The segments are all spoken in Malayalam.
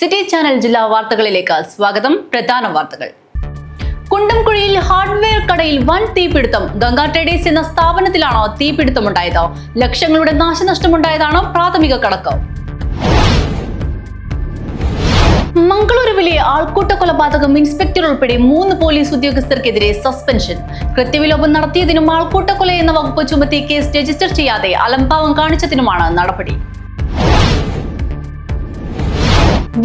സിറ്റി ചാനൽ ജില്ലാ വാർത്തകളിലേക്ക് സ്വാഗതം. പ്രധാന വാർത്തകൾ. കുണ്ടംകുഴിയിൽ ഹാർഡ്വെയർ കടയിൽ വൻ തീപിടുത്തം. ഗംഗാ ട്രേഡേഴ്സ് എന്ന സ്ഥാപനത്തിലാണോ തീപിടുത്തമുണ്ടായത്? ലക്ഷങ്ങളുടെ നാശനഷ്ടമുണ്ടായതാണ് പ്രാഥമിക കണക്ക്. മംഗളൂരുവിലെ ആൾക്കൂട്ട കൊലപാതകം ഇൻസ്പെക്ടർ ഉൾപ്പെടെ 3 പോലീസ് ഉദ്യോഗസ്ഥർക്കെതിരെ സസ്പെൻഷൻ. കൃത്യവിലോപം നടത്തിയതിനും ആൾക്കൂട്ട കൊല എന്ന വകുപ്പ് ചുമത്തി കേസ് രജിസ്റ്റർ ചെയ്യാതെ അലംഭാവം കാണിച്ചതിനുമാണ് നടപടി.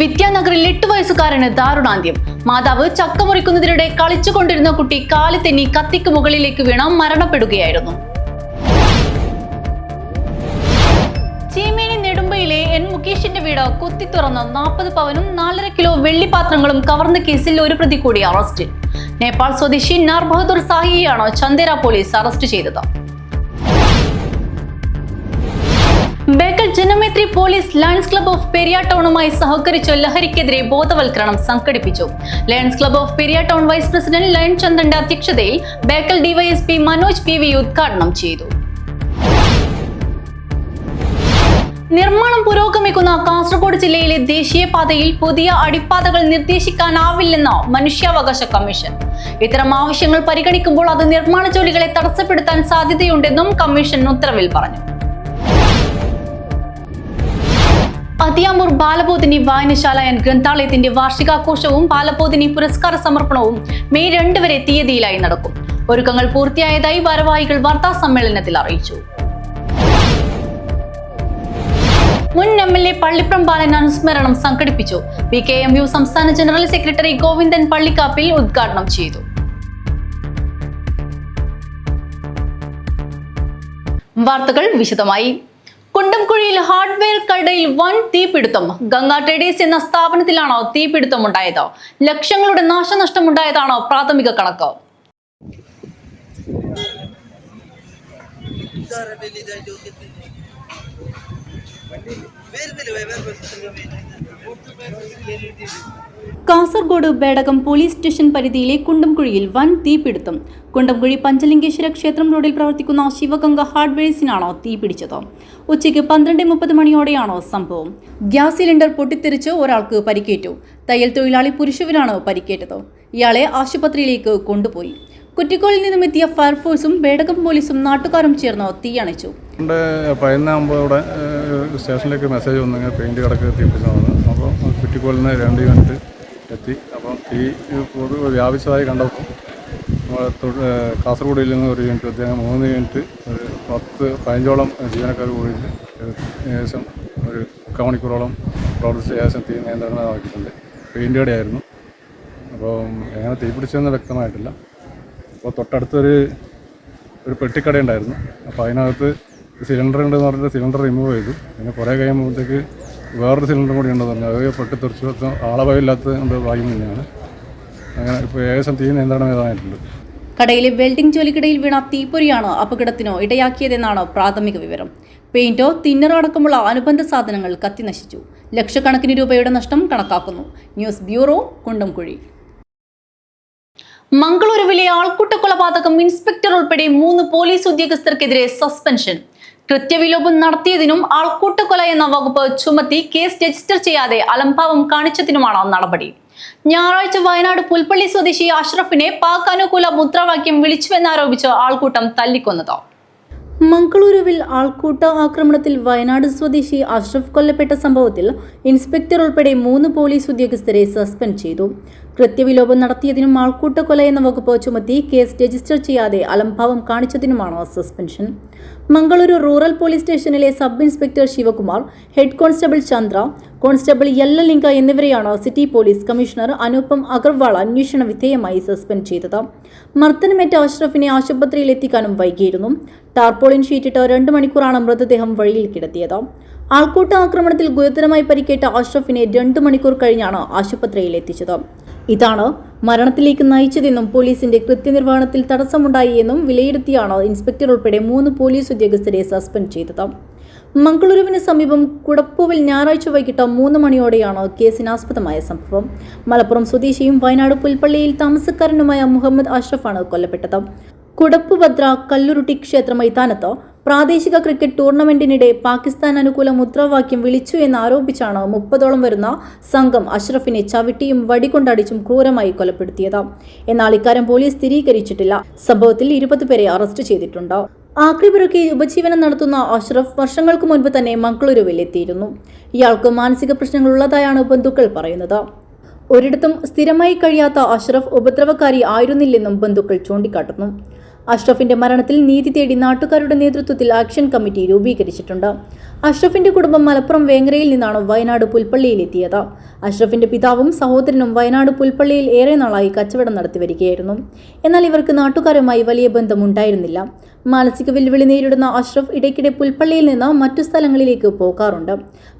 വിദ്യാനഗറിൽ 8 വയസ്സുകാരന് ദാരുണാന്ത്യം. മാതാവ് ചക്ക മുറിക്കുന്നതിനിടെ കളിച്ചുകൊണ്ടിരുന്ന കുട്ടി കാലി തെന്നി കത്തിക്ക് മുകളിലേക്ക് വീണ മരണപ്പെടുകയായിരുന്നു. ചീമേനി നെടുമ്പയിലെ എൻ മുകേഷിന്റെ വീട് കുത്തി തുറന്ന് 40 പവനും 4.5 കിലോ വെള്ളിപ്പാത്രങ്ങളും കവർന്ന കേസിൽ ഒരു പ്രതി കൂടി അറസ്റ്റിൽ. നേപ്പാൾ സ്വദേശി നാർ ബഹദൂർ സാഹിയെയാണ് ചന്ദേര പോലീസ് അറസ്റ്റ് ചെയ്തത്. Bekal Janamaithri police lions club of Periya ടൗണുമായി സഹകരിച്ച് ലഹരിക്കെതിരെ ബോധവൽക്കരണം സംഘടിപ്പിച്ചു. Lions club of Periya town vice president lion ചന്ദ്രന്റെ അധ്യക്ഷതയിൽ ബേക്കൽ ഡിവൈഎസ്പി മനോജ് പി ഉദ്ഘാടനം ചെയ്തു. നിർമ്മാണം പുരോഗമിക്കുന്ന കാസർഗോഡ് ജില്ലയിലെ ദേശീയപാതയിൽ പുതിയ അടിപ്പാതകൾ നിർദ്ദേശിക്കാനാവില്ലെന്ന് മനുഷ്യാവകാശ കമ്മീഷൻ. ഇത്തരം ആവശ്യങ്ങൾ പരിഗണിക്കുമ്പോൾ അത് നിർമ്മാണ ജോലികളെ തടസ്സപ്പെടുത്താൻ സാധ്യതയുണ്ടെന്നും കമ്മീഷൻ ഉത്തരവിൽ പറഞ്ഞു. അതിയാമൂർ ബാലബോധിനി വായനശാല ആൻഡ് ഗ്രന്ഥാലയത്തിന്റെ വാർഷികാഘോഷവും ബാലബോധിനി പുരസ്കാര സമർപ്പണവും മെയ് 2 വരെ തീയതിയിലായി നടക്കും. ഒരുക്കങ്ങൾ പൂർത്തിയായതായി ഭാരവാഹികൾ വാർത്താ സമ്മേളനത്തിൽ അറിയിച്ചു. മുൻ MLA പള്ളിപ്രം ബാലൻ അനുസ്മരണം സംഘടിപ്പിച്ചു. PKMU സംസ്ഥാന ജനറൽ സെക്രട്ടറി ഗോവിന്ദൻ പള്ളിക്കാപ്പിൽ ഉദ്ഘാടനം ചെയ്തു. വാർത്തകൾ വിശദമായി. കുണ്ടംകുഴിയിൽ ഹാർഡ്വെയർ കടയിൽ വൻ തീപിടുത്തം. ഗംഗാ ട്രേഡേഴ്സ് എന്ന സ്ഥാപനത്തിലാണോ തീപിടുത്തമുണ്ടായത്? ലക്ഷങ്ങളുടെ നാശനഷ്ടമുണ്ടായതാണ് പ്രാഥമിക കണക്ക്. കാസർഗോഡ് ബേടകം പോലീസ് സ്റ്റേഷൻ പരിധിയിലെ കുണ്ടംകുഴിയിൽ വൻ തീപിടുത്തം. കുണ്ടംകുഴി പഞ്ചലിംഗേശ്വര ക്ഷേത്രം റോഡിൽ പ്രവർത്തിക്കുന്ന ശിവഗംഗ ഹാർഡ്വെയർസിനാണ് തീപിടിച്ചത്. ഉച്ചയ്ക്ക് 12:30 മണിയോടെയാണ് സംഭവം. ഗ്യാസ് സിലിണ്ടർ പൊട്ടിത്തെറിച്ച് ഒരാൾക്ക് പരിക്കേറ്റു. തയ്യൽ തൊഴിലാളി പുരുഷവിനാണ് പരിക്കേറ്റത്. ഇയാളെ ആശുപത്രിയിലേക്ക് കൊണ്ടുപോയി. കുറ്റിക്കോളിൽ നിന്നും എത്തിയ ഫയർഫോഴ്സും ബേടകം പോലീസും നാട്ടുകാരും ചേർന്ന് തീയണച്ചു. 11:50 സ്റ്റേഷനിലേക്ക് മെസ്സേജ് വന്നു, പെയിൻറ്റ് കടക്ക് തീപിടിച്ചതാണ്. അപ്പോൾ കുറ്റിക്കോളിൽ നിന്ന് 2 യൂണിറ്റ് എത്തി. അപ്പം തീ വ്യാപിച്ചതായി കണ്ടപ്പോൾ കാസർഗോഡ് ജില്ലയിൽ നിന്ന് 1 യൂണിറ്റ് എത്തി. 3 യൂണിറ്റ് ഒരു 10-15ഓളം ജീവനക്കാർ കൂടിയിട്ട് ഏകദേശം ഒരു 3/4 മണിക്കൂറോളം പ്രവർത്തിച്ച ശേഷം തീ നിയന്ത്രണമാക്കിയിട്ടുണ്ട്. പെയിൻറ്റ് കടയായിരുന്നു. അപ്പോൾ എങ്ങനെ തീ പിടിച്ചതെന്ന് വ്യക്തമായിട്ടില്ല. അപ്പോൾ തൊട്ടടുത്തൊരു പെട്ടിക്കട ഉണ്ടായിരുന്നു. അപ്പോൾ അതിനകത്ത് സിലിണ്ടർ ഉണ്ടെന്ന് പറഞ്ഞിട്ട് സിലിണ്ടർ റിമൂവ് ചെയ്തു. പിന്നെ കുറേ കഴിയുമ്പോഴത്തേക്ക് വേറൊരു സിലിണ്ടർ കൂടി ഉണ്ടെന്ന് പറഞ്ഞു. അത് പൊട്ടിത്തെറിച്ച് ആളപായമില്ലാത്ത ഭാഗ്യം തന്നെയാണ്. അങ്ങനെ ഇപ്പോൾ ഏകദേശം തീ നിയന്ത്രണം ഏതായിട്ടുണ്ട്. കടയിലെ വെൽഡിംഗ് ജോലിക്കിടയിൽ വീണ തീപ്പൊരിയാണ് അപകടത്തിനോ ഇടയാക്കിയതെന്നാണ് പ്രാഥമിക വിവരം. പെയിന്റോ തിന്നറോ അടക്കമുള്ള അനുബന്ധ സാധനങ്ങൾ കത്തിനശിച്ചു. ലക്ഷക്കണക്കിന് രൂപയുടെ നഷ്ടം കണക്കാക്കുന്നു. News bureau, Kundamkuzhi. മംഗളൂരുവിലെ ആൾക്കൂട്ട കൊലപാതകം ഇൻസ്പെക്ടർ ഉൾപ്പെടെ 3 പോലീസ് ഉദ്യോഗസ്ഥർക്കെതിരെ സസ്പെൻഷൻ. കൃത്യവിലോപം നടത്തിയതിനും ആൾക്കൂട്ട കൊല എന്ന വകുപ്പ് ചുമത്തി കേസ് രജിസ്റ്റർ ചെയ്യാതെ അലംഭാവം കാണിച്ചതിനുമാണ് നടപടി. ഞായറാഴ്ച വയനാട് പുൽപ്പള്ളി സ്വദേശി അഷ്റഫിനെ പാക് അനുകൂല മുദ്രാവാക്യം വിളിച്ചുവെന്നാരോപിച്ച് ആൾക്കൂട്ടം തല്ലിക്കൊന്നത്. മംഗളൂരുവിൽ ആൾക്കൂട്ട ആക്രമണത്തിൽ വയനാട് സ്വദേശി അഷ്റഫ് കൊല്ലപ്പെട്ട സംഭവത്തിൽ ഇൻസ്പെക്ടർ ഉൾപ്പെടെ 3 പോലീസ് ഉദ്യോഗസ്ഥരെ സസ്പെൻഡ് ചെയ്തു. കൃത്യവിലോപം നടത്തിയതിനും ആൾക്കൂട്ട കൊല എന്ന വകുപ്പ് ചുമത്തി കേസ് രജിസ്റ്റർ ചെയ്യാതെ അലംഭാവം കാണിച്ചതിനുമാണ് സസ്പെൻഷൻ. മംഗളൂരു റൂറൽ പോലീസ് സ്റ്റേഷനിലെ sub inspector Shivakumar, head constable Chandra, constable Yallalinga എന്നിവരെയാണ് city police commissioner Anupam Agarwal അന്വേഷണ വിധേയമായി സസ്പെൻഡ് ചെയ്തത്. മർദ്ദനമേറ്റ അഷ്റഫിനെ ആശുപത്രിയിൽ എത്തിക്കാനും വൈകിയിരുന്നു. ടാർപോളിൻ ഷീറ്റിട്ട് 2 മണിക്കൂറാണ് മൃതദേഹം വഴിയിൽ കിടത്തിയത്. ആൾക്കൂട്ട ആക്രമണത്തിൽ ഗുരുതരമായി പരിക്കേറ്റ അഷ്റഫിനെ 2 മണിക്കൂർ കഴിഞ്ഞാണ് ആശുപത്രിയിൽ എത്തിച്ചത്. ഇതാണ് മരണത്തിലേക്ക് നയിച്ചതെന്നും പോലീസിന്റെ കൃത്യനിർവഹണത്തിൽ തടസ്സമുണ്ടായി എന്നും വിലയിരുത്തിയാണ് ഇൻസ്പെക്ടർ ഉൾപ്പെടെ 3 പോലീസ് ഉദ്യോഗസ്ഥരെ സസ്പെൻഡ് ചെയ്തത്. മംഗളൂരുവിന് സമീപം കുടപ്പൂവിൽ ഞായറാഴ്ച വൈകിട്ട് 3 മണിയോടെയാണ് കേസിനാസ്പദമായ സംഭവം. മലപ്പുറം സ്വദേശിയും വയനാട് പുൽപ്പള്ളിയിൽ താമസക്കാരനുമായ മുഹമ്മദ് അഷ്റഫാണ് കൊല്ലപ്പെട്ടത്. കുടപ്പുഭദ്ര കല്ലുരുട്ടി ക്ഷേത്ര മൈതാനത്ത് പ്രാദേശിക ക്രിക്കറ്റ് ടൂർണമെന്റിനിടെ പാകിസ്ഥാൻ അനുകൂല മുദ്രാവാക്യം വിളിച്ചു എന്നാരോപിച്ചാണ് 30ഓളം വരുന്ന സംഘം അഷ്റഫിനെ ചവിട്ടിയും വടികൊണ്ടടിച്ചും ക്രൂരമായി കൊലപ്പെടുത്തിയത്. എന്നാൽ ഇക്കാര്യം പോലീസ് സ്ഥിരീകരിച്ചിട്ടില്ല. സംഭവത്തിൽ 20 പേരെ അറസ്റ്റ് ചെയ്തിട്ടുണ്ട്. ആക്രിപിറക്കി ഉപജീവനം നടത്തുന്ന അഷ്റഫ് വർഷങ്ങൾക്ക് മുൻപ് തന്നെ മംഗളൂരുവിൽ എത്തിയിരുന്നു. ഇയാൾക്ക് മാനസിക പ്രശ്നങ്ങൾ ഉള്ളതായാണ് ബന്ധുക്കൾ പറയുന്നത്. ഒരിടത്തും സ്ഥിരമായി കഴിയാത്ത അഷ്റഫ് ഉപദ്രവകാരി ആയിരുന്നില്ലെന്നും ബന്ധുക്കൾ ചൂണ്ടിക്കാട്ടുന്നു. അഷ്റഫിന്റെ മരണത്തിൽ നീതി തേടി നാട്ടുകാരുടെ നേതൃത്വത്തിൽ ആക്ഷൻ കമ്മിറ്റി രൂപീകരിച്ചിട്ടുണ്ട്. അഷ്റഫിന്റെ കുടുംബം മലപ്പുറം വേങ്ങരയിൽ നിന്നാണ് വയനാട് പുൽപ്പള്ളിയിലെത്തിയത്. അഷ്റഫിന്റെ പിതാവും സഹോദരനും വയനാട് പുൽപ്പള്ളിയിൽ ഏറെ നാളായി കച്ചവടം നടത്തി വരികയായിരുന്നു. എന്നാൽ ഇവർക്ക് നാട്ടുകാരുമായി വലിയ ബന്ധമുണ്ടായിരുന്നില്ല. മാനസിക വെല്ലുവിളി നേരിടുന്ന അഷ്റഫ് ഇടയ്ക്കിടെ പുൽപ്പള്ളിയിൽ നിന്ന് മറ്റു സ്ഥലങ്ങളിലേക്ക് പോകാറുണ്ട്.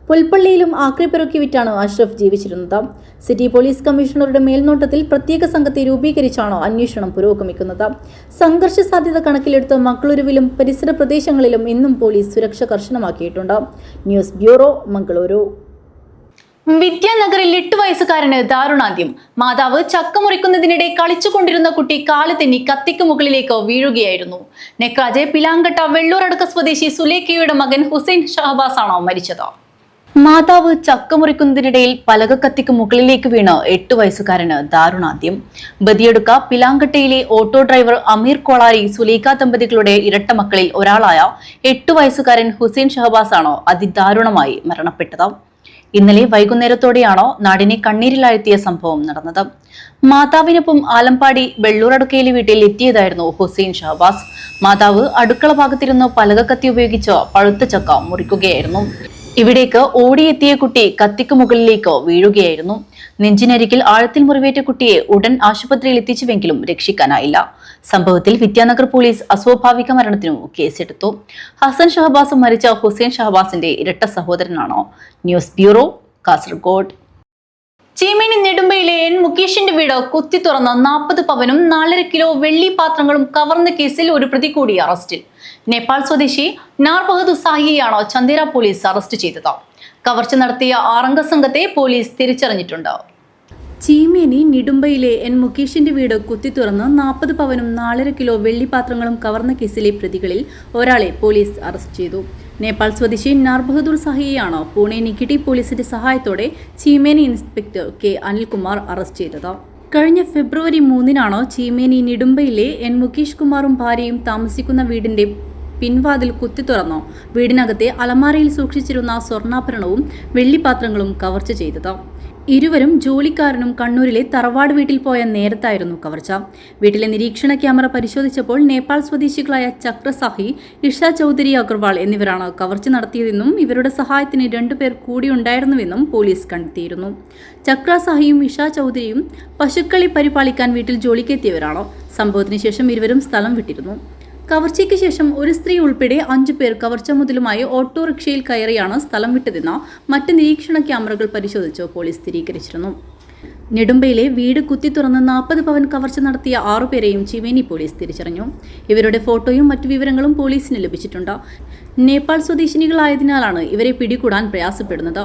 പുൽപ്പള്ളിയിലും ആക്രിപിറക്കി വിറ്റാണ് അഷ്റഫ് ജീവിച്ചിരുന്നത്. സിറ്റി പോലീസ് കമ്മീഷണറുടെ മേൽനോട്ടത്തിൽ പ്രത്യേക സംഘത്തെ രൂപീകരിച്ചാണ് അന്വേഷണം പുരോഗമിക്കുന്നത്. സംഘർഷ സാധ്യത കണക്കിലെടുത്ത് മംഗളൂരുവിലും പരിസര പ്രദേശങ്ങളിലും ഇന്നും പോലീസ് സുരക്ഷ കർശനമാക്കിയിട്ടുണ്ട്. News bureau, Mangaluru. വിദ്യാനഗറിൽ 8 വയസ്സുകാരന് ദാരുണാന്ത്യം. മാതാവ് ചക്ക മുറിക്കുന്നതിനിടെ കളിച്ചുകൊണ്ടിരുന്ന കുട്ടി കാല് തെന്നി കത്തിക്ക് മുകളിലേക്ക് വീഴുകയായിരുന്നു. നെക്രാജെ പിലാങ്കട്ട വെള്ളൂരടക്ക സ്വദേശി സുലേഖയുടെ മകൻ ഹുസൈൻ ഷഹബാസ് ആണ് മരിച്ചത്. മാതാവ് ചക്ക മുറിക്കുന്നതിനിടയിൽ പലകക്കത്തിക്ക് മുകളിലേക്ക് വീണ് 8 വയസ്സുകാരന് ദാരുണാന്ത്യം. ബദിയടുക്ക പിലാങ്കട്ടയിലെ ഓട്ടോ ഡ്രൈവർ അമീർ കോളാരി സുലേഖ ദമ്പതികളുടെ ഇരട്ട മക്കളിൽ ഒരാളായ 8 വയസ്സുകാരൻ ഹുസൈൻ ഷഹബാസ് ആണ് അതിദാരുണമായി മരണപ്പെട്ടത്. ഇന്നലെ വൈകുന്നേരത്തോടെയാണോ നാടിനെ കണ്ണീരിലാഴ്ത്തിയ സംഭവം നടന്നത്. മാതാവിനൊപ്പം ആലമ്പാടി വെള്ളൂരടുക്കയിലെ വീട്ടിൽ എത്തിയതായിരുന്നു ഹുസൈൻ ഷഹബാസ്. മാതാവ് അടുക്കള ഭാഗത്തിരുന്ന് പലകക്കത്തി ഉപയോഗിച്ച് പഴുത്ത ചക്ക മുറിക്കുകയായിരുന്നു. ഇവിടേക്ക് ഓടിയെത്തിയ കുട്ടി കത്തിക്ക് മുകളിലേക്ക് വീഴുകയായിരുന്നു. നെഞ്ചിനരികിൽ ആഴത്തിൽ മുറിവേറ്റ കുട്ടിയെ ഉടൻ ആശുപത്രിയിൽ എത്തിച്ചുവെങ്കിലും രക്ഷിക്കാനായില്ല. സംഭവത്തിൽ വിദ്യാനഗർ പോലീസ് അസ്വാഭാവിക മരണത്തിനു കേസെടുത്തു. ഹസൻ ഷഹബാസ് മരിച്ച ഹുസൈൻ ഷഹബാസിന്റെ ഇരട്ട സഹോദരനാണോ? News bureau, Kasaragod. ചീമേനി നെടുമ്പയിലെ എൻ മുകേഷിന്റെ വീട് കുത്തി തുറന്ന് 40 പവനും 4.5 കിലോ വെള്ളി പാത്രങ്ങളും കവർന്ന കേസിൽ ഒരു പ്രതി കൂടി അറസ്റ്റിൽ. നേപ്പാൾ സ്വദേശി നാർ ബഹദൂർ സാഹിയെയാണ് ചന്ദേര പോലീസ് അറസ്റ്റ് ചെയ്തത്. കവർച്ച നടത്തിയ 6 അംഗ സംഘത്തെ പോലീസ് തിരിച്ചറിഞ്ഞിട്ടുണ്ട്. ചീമേനി നെടുമ്പയിലെ എൻ മുകേഷിന്റെ വീട് കുത്തി തുറന്ന് 40 പവനും 4.5 കിലോ വെള്ളിപ്പാത്രങ്ങളും കവർന്ന കേസിലെ പ്രതികളിൽ ഒരാളെ പോലീസ് അറസ്റ്റ് ചെയ്തു. നേപ്പാൾ സ്വദേശി നാർ ബഹദൂർ സാഹിയെയാണ് പൂനെ നികിടി പോലീസിന്റെ സഹായത്തോടെ Cheemeni inspector K Anilkumar arrest ചെയ്തത്. കഴിഞ്ഞ ഫെബ്രുവരി 3-നാണ് ചീമേനി നെടുമ്പയിലെ എൻ മുകേഷ് കുമാറും ഭാര്യയും താമസിക്കുന്ന വീടിന്റെ പിൻവാതിൽ കുത്തി തുറന്നു വീടിനകത്തെ അലമാരയിൽ സൂക്ഷിച്ചിരുന്ന സ്വർണ്ണാഭരണവും വെള്ളിപ്പാത്രങ്ങളും കവർച്ച ചെയ്തത്. ഇരുവരും ജോലിക്കാരനും കണ്ണൂരിലെ തറവാട് വീട്ടിൽ പോയ നേരത്തായിരുന്നു കവർച്ച. വീട്ടിലെ നിരീക്ഷണ ക്യാമറ പരിശോധിച്ചപ്പോൾ നേപ്പാൾ സ്വദേശികളായ ചക്ര സാഹി, ഇഷ ചൗധരി അഗർവാൾ എന്നിവരാണ് കവർച്ച നടത്തിയതെന്നും ഇവരുടെ സഹായത്തിന് 2 പേർ കൂടിയുണ്ടായിരുന്നുവെന്നും പോലീസ് കണ്ടെത്തിയിരുന്നു. ചക്ര സാഹിയും ഇഷ ചൗധരിയും പശുക്കളി പരിപാലിക്കാൻ വീട്ടിൽ ജോലിക്കെത്തിയവരാണ്. സംഭവത്തിന് ശേഷം ഇരുവരും സ്ഥലം വിട്ടിരുന്നു. കവർച്ചയ്ക്ക് ശേഷം ഒരു സ്ത്രീ ഉൾപ്പെടെ 5 പേർ കവർച്ച മുതലുമായി ഓട്ടോറിക്ഷയിൽ കയറിയാണ് സ്ഥലം വിട്ടതെന്ന് മറ്റ് നിരീക്ഷണ ക്യാമറകൾ പരിശോധിച്ച് പോലീസ് സ്ഥിരീകരിച്ചിരുന്നു. നെടുമ്പയിലെ വീട് കുത്തി തുറന്ന് 40 പവൻ കവർച്ച നടത്തിയ 6 പേരെയും ചീമേനി പോലീസ് തിരിച്ചറിഞ്ഞു. ഇവരുടെ ഫോട്ടോയും മറ്റു വിവരങ്ങളും പോലീസിന് ലഭിച്ചിട്ടുണ്ട്. നേപ്പാൾ സ്വദേശിനികളായതിനാലാണ് ഇവരെ പിടികൂടാൻ പ്രയാസപ്പെടുന്നത്.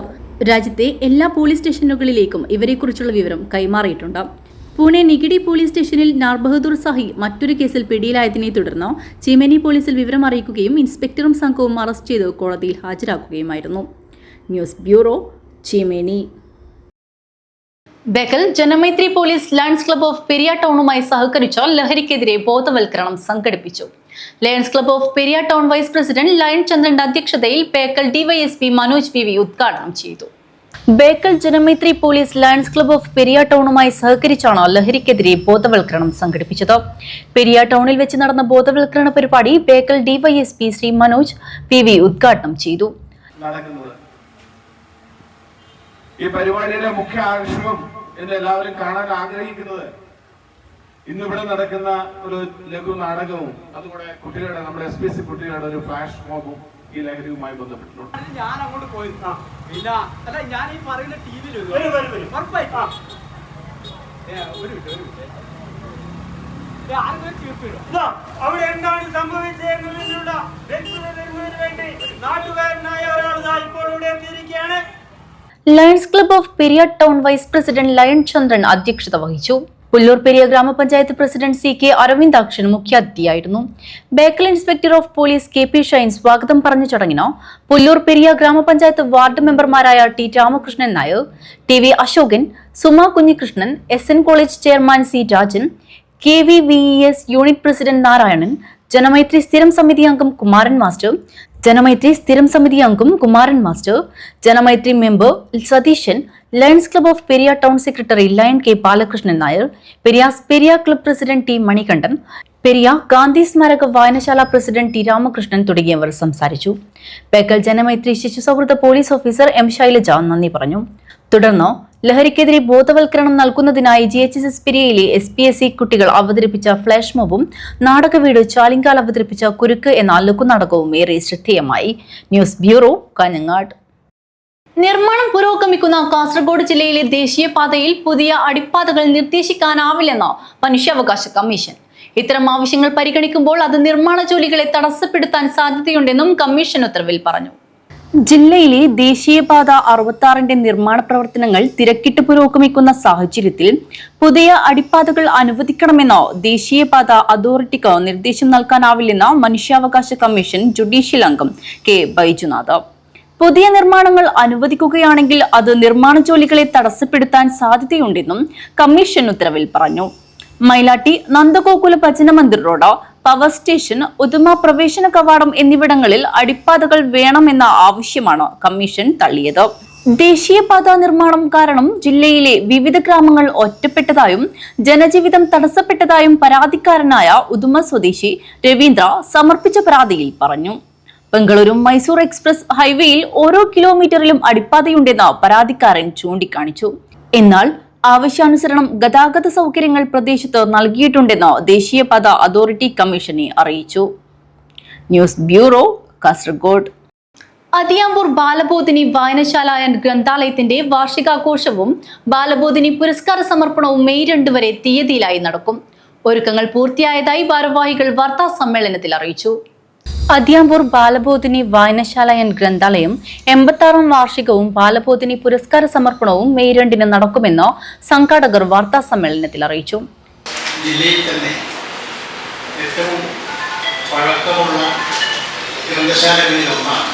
രാജ്യത്തെ എല്ലാ പോലീസ് സ്റ്റേഷനുകളിലേക്കും ഇവരെക്കുറിച്ചുള്ള വിവരം കൈമാറിയിട്ടുണ്ട്. പൂനെ നികിടി പോലീസ് സ്റ്റേഷനിൽ നാർ ബഹദൂർ സാഹി മറ്റൊരു കേസിൽ പിടിയിലായതിനെ തുടർന്ന് ചീമേനി പോലീസിൽ വിവരം അറിയിക്കുകയും ഇൻസ്പെക്ടറും സംഘവും അറസ്റ്റ് ചെയ്ത് കോടതിയിൽ ഹാജരാക്കുകയുമായിരുന്നു. News bureau, Cheemeni. Bekal Janamaithri police lions club of Periya ടൗണുമായി സഹകരിച്ച് ലഹരിക്കെതിരെ ബോധവൽക്കരണം സംഘടിപ്പിച്ചു. Lions club of Periya town vice president lion ചന്ദ്രന്റെ അധ്യക്ഷതയിൽ ബേക്കൽ ഡിവൈഎസ്പി മനോജ് വി ഉദ്ഘാടനം ചെയ്തു. Bekal Janamaithri police lions club of Periya ടൗണുമായി സഹകരിച്ചാണ് ലഹരിക്കെതിരെ ബോധവൽക്കരണം സംഘടിപ്പിച്ചത്. പെരിയ ടൗണിൽ വെച്ച് നടന്ന ബോധവൽക്കരണ പരിപാടി ബേക്കൽ ഡിവൈഎസ്പി ശ്രീ മനോജ് വി ഉദ്ഘാടനം ചെയ്തു. ഈ പരിപാടിയുടെ മുഖ്യ ആകർഷണം എന്ന് എല്ലാവരും കാണാൻ ആഗ്രഹിക്കുന്നത് ഇന്നിവിടെ നടക്കുന്ന ഒരു ലഘു നാടകവും അതുകൂടെ കുട്ടികളുടെ നമ്മുടെ SPC കുട്ടികളുടെ ഒരു ഫ്ലാഷ് മോബും ഈ ലഹരിയുമായി ബന്ധപ്പെട്ടിട്ടുണ്ട്. ഞാൻ അങ്ങോട്ട് പോയി അല്ല ഞാൻ ഈ പറയുന്ന ടിവിയിൽ അവിടെ എന്താണ് സംഭവിച്ചതെന്നതിനുള്ള വേണ്ടി നാട്ടുകാരനായ ഒരാൾ ഇപ്പോൾ ഇവിടെ എത്തിയിരിക്കുകയാണ്. Lions club of Periya town vice president Lion Chandran അധ്യക്ഷത വഹിച്ചു. പുല്ലൂർ പെരിയ ഗ്രാമപഞ്ചായത്ത് പ്രസിഡന്റ് CK അരവിന്ദാക്ഷൻ മുഖ്യാതിഥിയായിരുന്നു. Bekal inspector of police KP Shine സ്വാഗതം പറഞ്ഞ ചടങ്ങിന് പുല്ലൂർ പെരിയ ഗ്രാമപഞ്ചായത്ത് വാർഡ് മെമ്പർമാരായ T Ramakrishnan Nair, TV Ashokan, Suma Kunhikrishnan, SN college chairman C Rajan, KVVES unit president Narayanan, Janamaithri സ്ഥിരം സമിതി അംഗം Kumaran master, Janamaithri member Satheeshan, Lions club of Periya town secretary Lion K Balakrishnan Nair, Periya club president T Manikandan, Periya Gandhi സ്മാരക വായനശാല പ്രസിഡന്റ് T രാമകൃഷ്ണൻ തുടങ്ങിയവർ സംസാരിച്ചു. ബേക്കൽ ജനമൈത്രി ശിശു സൗഹൃദ പോലീസ് ഓഫീസർ M ശൈലജ നന്ദി പറഞ്ഞു. തുടർന്ന് ലഹരിക്കെതിരെ ബോധവൽക്കരണം നൽകുന്നതിനായി GHSS പെരിയയിലെ SPSC കുട്ടികൾ അവതരിപ്പിച്ച ഫ്ലാഷ് മോബും നാടകവീട് ചാലിങ്കാൽ അവതരിപ്പിച്ച കുരുക്ക് എന്ന ലഘുനാടകവും ഏറെ ശ്രദ്ധേയമായി. News bureau, Kanhangad. നിർമ്മാണം പുരോഗമിക്കുന്ന കാസർഗോഡ് ജില്ലയിലെ ദേശീയപാതയിൽ പുതിയ അടിപ്പാതകൾ നിർദ്ദേശിക്കാനാവില്ലെന്ന് മനുഷ്യാവകാശ കമ്മീഷൻ. ഇത്തരം ആവശ്യങ്ങൾ പരിഗണിക്കുമ്പോൾ അത് നിർമ്മാണ ജോലികളെ തടസ്സപ്പെടുത്താൻ സാധ്യതയുണ്ടെന്നും കമ്മീഷൻ ഉത്തരവിൽ പറഞ്ഞു. ജില്ലയിലെ ദേശീയപാത 66ന്റെ നിർമ്മാണ പ്രവർത്തനങ്ങൾ തിരക്കിട്ട് പുരോഗമിക്കുന്ന സാഹചര്യത്തിൽ പുതിയ അടിപ്പാതകൾ അനുവദിക്കണമെന്ന് ദേശീയപാത അതോറിറ്റിക്ക് നിർദ്ദേശം നൽകാനാവില്ലെന്ന് മനുഷ്യാവകാശ കമ്മീഷൻ ജുഡീഷ്യൽ അംഗം K ബൈജുനാഥ്. പുതിയ നിർമ്മാണങ്ങൾ അനുവദിക്കുകയാണെങ്കിൽ അത് നിർമ്മാണ ജോലികളെ തടസ്സപ്പെടുത്താൻ സാധ്യതയുണ്ടെന്നും കമ്മീഷൻ ഉത്തരവിൽ പറഞ്ഞു. മൈലാട്ടി നന്ദഗോകുല ഭജന Mandir road, power station, Uduma പ്രവേശന കവാടം എന്നിവിടങ്ങളിൽ അടിപ്പാതകൾ വേണമെന്ന ആവശ്യമാണ് കമ്മീഷൻ തള്ളിയത്. ദേശീയപാത നിർമ്മാണം കാരണം ജില്ലയിലെ വിവിധ ഗ്രാമങ്ങൾ ഒറ്റപ്പെട്ടതായും ജനജീവിതം തടസ്സപ്പെട്ടതായും പരാതിക്കാരനായ ഉദുമ സ്വദേശി രവീന്ദ്ര സമർപ്പിച്ച പരാതിയിൽ പറഞ്ഞു. ബംഗളൂരു മൈസൂർ എക്സ്പ്രസ് ഹൈവേയിൽ ഓരോ കിലോമീറ്ററിലും അടിപ്പാതയുണ്ടെന്ന് പരാതിക്കാരൻ ചൂണ്ടിക്കാണിച്ചു. എന്നാൽ ആവശ്യാനുസരണം ഗതാഗത സൗകര്യങ്ങൾ പ്രദേശത്ത് നൽകിയിട്ടുണ്ടെന്ന് ദേശീയപാത അതോറിറ്റി കമ്മീഷനെ അറിയിച്ചു. News bureau, Kasaragod. അതിയാമ്പൂർ ബാലബോധിനി വായനശാല ആൻഡ് ഗ്രന്ഥാലയത്തിന്റെ വാർഷികാഘോഷവും ബാലബോധിനി പുരസ്കാര സമർപ്പണവും മെയ് 2 വരെ തീയതിയിലായി നടക്കും. ഒരുക്കങ്ങൾ പൂർത്തിയായതായി ഭാരവാഹികൾ വാർത്താ സമ്മേളനത്തിൽ അറിയിച്ചു. അതിയാമ്പൂർ ബാലബോധിനി വായനശാല ആൻഡ് ഗ്രന്ഥാലയം 86ാം വാർഷികവും ബാലബോധിനി പുരസ്കാര സമർപ്പണവും മെയ് 2 നടക്കുമെന്ന് സംഘാടകർ വാർത്താ സമ്മേളനത്തിൽ അറിയിച്ചു. ജില്ലയിൽ തന്നെ ഏറ്റവും പഴക്കമുള്ള ഗ്രന്ഥശാലകളിൽ ഒന്നാണ്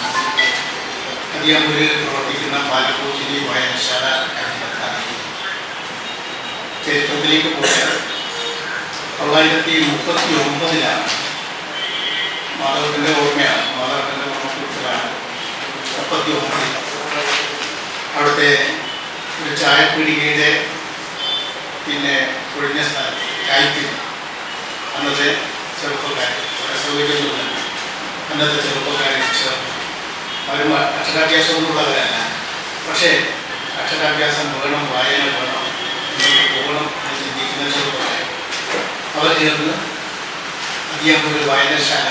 അതിയാമ്പൂരിൽ പ്രവർത്തിക്കുന്ന ബാലബോധിനി വായനശാല ആൻഡ് ഗ്രന്ഥാലയം. ചരിത്രത്തിലേക്ക് പോയാൽ 1939 മാധവത്തിൻ്റെ ഓർമ്മയാണ്. മാധവത്തിൻ്റെ ഓർമ്മക്കുറിച്ചിലാണ് 39 അവിടുത്തെ ഒരു ചായപ്പീടികയുടെ പിന്നെ ഒഴിഞ്ഞ സ്ഥലം ചായത്തിൽ അന്നത്തെ ചെറുപ്പക്കാർ സൗകര്യങ്ങളില്ല അന്നത്തെ ചെറുപ്പക്കാരെ ചേർന്നു. അവരും അക്ഷരാഭ്യാസമൊന്നുമുള്ളവരല്ല, പക്ഷേ അക്ഷരാഭ്യാസം വേണം, വായന വേണം, മുന്നോട്ട് പോകണം എന്ന് ചിന്തിക്കുന്ന ചെറുപ്പക്കാർ അവർ ചേർന്ന് അതിയാമ്പൂർ വായനശാല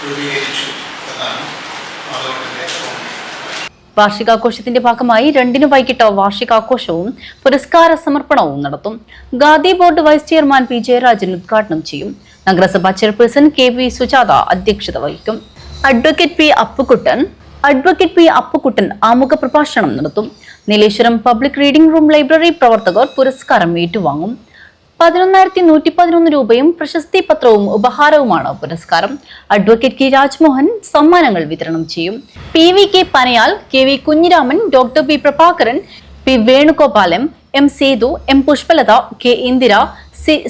രൂപീകരിച്ചു എന്നാണ് മാധവന്റെ ഓർമ്മ. വാർഷികാഘോഷത്തിന്റെ ഭാഗമായി 2 വൈകിട്ട് വാർഷികാഘോഷവും പുരസ്കാര സമർപ്പണവും നടത്തും. Khadi board vice chairman P Jayarajan ഉദ്ഘാടനം ചെയ്യും. നഗരസഭാ ചെയർപേഴ്സൺ KV സുജാത അധ്യക്ഷത വഹിക്കും. അഡ്വക്കേറ്റ് പി അപ്പുക്കുട്ടൻ ആമുഖ പ്രഭാഷണം നടത്തും. Nileshwaram public reading room library പ്രവർത്തകർ പുരസ്കാരം ഏറ്റുവാങ്ങും. 11,111 രൂപയും പ്രശസ്തി പത്രവും ഉപഹാരവുമാണ് പുരസ്കാരം. അഡ്വക്കേറ്റ് K രാജ്മോഹൻ സമ്മാനങ്ങൾ വിതരണം ചെയ്യും. PVK Panayal, KV Kunhiraman, doctor P Prabhakaran, P Venugopalam, M Sethu, M Pushpalatha, K Indira,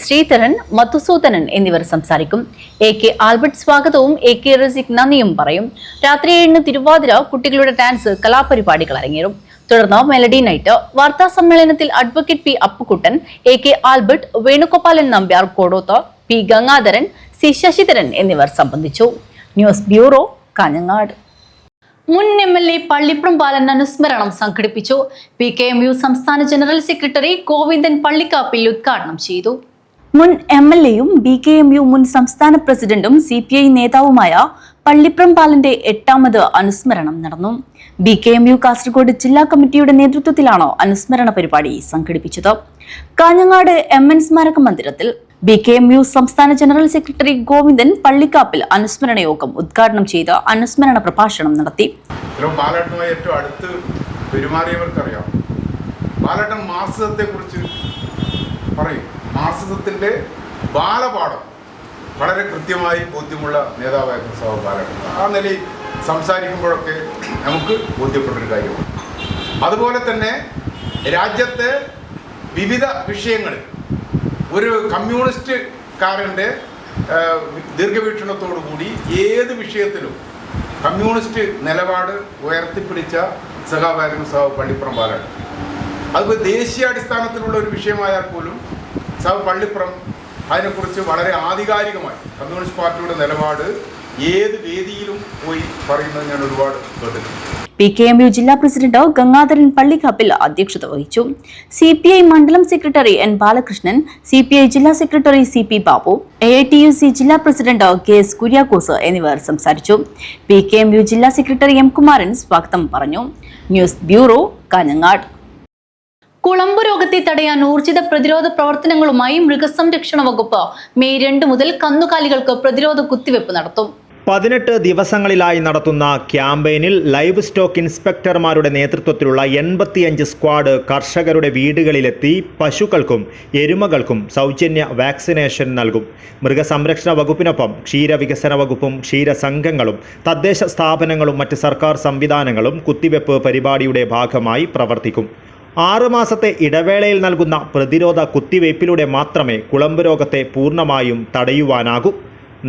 Sreedharan, Madhusoodanan എന്നിവർ സംസാരിക്കും. AK ആൽബർട്ട് സ്വാഗതവും AK റസിക് നന്ദിയും പറയും. രാത്രി 7 തിരുവാതിര, കുട്ടികളുടെ ഡാൻസ്, കലാപരിപാടികൾ അരങ്ങേറും. തുടർന്ന് മെലഡി നൈറ്റ്. വാർത്താ സമ്മേളനത്തിൽ advocate P Appukuttan, AK Albert, Venugopalan Nambiar Kodoth, P Gangadharan, C Sasidharan എന്നിവർ സംബന്ധിച്ചു. News bureau, Kanhangad. മുൻ MLA പള്ളിപ്രം ബാലൻ അനുസ്മരണം സംഘടിപ്പിച്ചു. PKMU സംസ്ഥാന ജനറൽ സെക്രട്ടറി ഗോവിന്ദൻ പള്ളിക്കാപ്പിൽ ഉദ്ഘാടനം ചെയ്തു. മുൻ MLAയും BKMU മുൻ സംസ്ഥാന പ്രസിഡന്റും CPI നേതാവുമായ പള്ളിപ്രം ബാലന്റെ 8ാമത് അനുസ്മരണം നടന്നു. BKMU കാസർഗോഡ് ജില്ലാ കമ്മിറ്റിയുടെ നേതൃത്വത്തിലാണ് അനുസ്മരണ പരിപാടി സംഘടിപ്പിച്ചത്. കാഞ്ഞങ്ങാട് MN സ്മാരക മന്ദിരത്തിൽ BKMU സംസ്ഥാന ജനറൽ സെക്രട്ടറി ഗോവിന്ദൻ പള്ളിക്കാപ്പിൽ അനുസ്മരണ യോഗം ഉദ്ഘാടനം ചെയ്ത് അനുസ്മരണ പ്രഭാഷണം നടത്തി. ബാലേട്ടനുമായി ഏറ്റവും അടുത്ത് പെരുമാറിയവർക്കറിയാം. ബാലേട്ടൻ മാർക്സിസത്തെക്കുറിച്ച് പറയും. മാർക്സിസത്തിൻ്റെ ബാലപാഠം വളരെ കൃത്യമായി ബോധ്യമുള്ള നേതാവായിരുന്നു സഖാവ് ബാലകൃഷ്ണൻ. ആ നിലയിൽ സംസാരിക്കുമ്പോഴൊക്കെ നമുക്ക് ബോധ്യപ്പെട്ടൊരു കാര്യമാണ്. അതുപോലെ തന്നെ രാജ്യത്തെ വിവിധ വിഷയങ്ങളിൽ ഒരു കമ്മ്യൂണിസ്റ്റുകാരൻ്റെ ദീർഘവീക്ഷണത്തോടു കൂടി ഏത് വിഷയത്തിലും കമ്മ്യൂണിസ്റ്റ് നിലപാട് ഉയർത്തിപ്പിടിച്ച സഖാവായിരുന്നു സഖാവ് പള്ളിപ്പുറം ബാലകൃഷ്ണൻ. അതിപ്പോൾ ദേശീയാടിസ്ഥാനത്തിലുള്ള ഒരു വിഷയമായാൽ പോലും സഖാവ് പള്ളിപ്പുറം അതിനെക്കുറിച്ച് വളരെ ആധികാരികമായി കമ്മ്യൂണിസ്റ്റ് പാർട്ടിയുടെ നിലപാട് ഏത് വേദിയിലും പോയി പറയുന്നത് ഞാൻ ഒരുപാട് കേട്ടിട്ടുണ്ട്. PKMU ജില്ലാ പ്രസിഡന്റ് ഗംഗാധരൻ പള്ളിക്കാപ്പിൽ അധ്യക്ഷത വഹിച്ചു. CPI മണ്ഡലം സെക്രട്ടറി N ബാലകൃഷ്ണൻ, CPI ജില്ലാ സെക്രട്ടറി CP ബാബു, AITUC ജില്ലാ പ്രസിഡന്റ് KS കുര്യാക്കോസ് എന്നിവർ സംസാരിച്ചു. PKMU ജില്ലാ സെക്രട്ടറി M കുമാരൻ സ്വാഗതം പറഞ്ഞു. News bureau, Kanhangad. കുളമ്പ് രോഗത്തെ തടയാൻ ഊർജിത പ്രതിരോധ പ്രവർത്തനങ്ങളുമായി മൃഗസംരക്ഷണ വകുപ്പ് മെയ് 2 മുതൽ കന്നുകാലികൾക്ക് പ്രതിരോധ കുത്തിവെപ്പ് നടത്തും. 18 ദിവസങ്ങളിലായി നടത്തുന്ന ക്യാമ്പയിനിൽ ലൈവ് സ്റ്റോക്ക് ഇൻസ്പെക്ടർമാരുടെ നേതൃത്വത്തിലുള്ള 85 സ്ക്വാഡ് കർഷകരുടെ വീടുകളിലെത്തി പശുക്കൾക്കും എരുമകൾക്കും സൗജന്യ വാക്സിനേഷൻ നൽകും. മൃഗസംരക്ഷണ വകുപ്പിനൊപ്പം ക്ഷീരവികസന വകുപ്പും ക്ഷീരസംഘങ്ങളും തദ്ദേശ സ്ഥാപനങ്ങളും മറ്റ് സർക്കാർ സംവിധാനങ്ങളും കുത്തിവെപ്പ് പരിപാടിയുടെ ഭാഗമായി പ്രവർത്തിക്കും. 6 മാസത്തെ ഇടവേളയിൽ നൽകുന്ന പ്രതിരോധ കുത്തിവയ്പ്പിലൂടെ മാത്രമേ കുളമ്പ് രോഗത്തെ പൂർണ്ണമായും തടയുവാനാകൂ.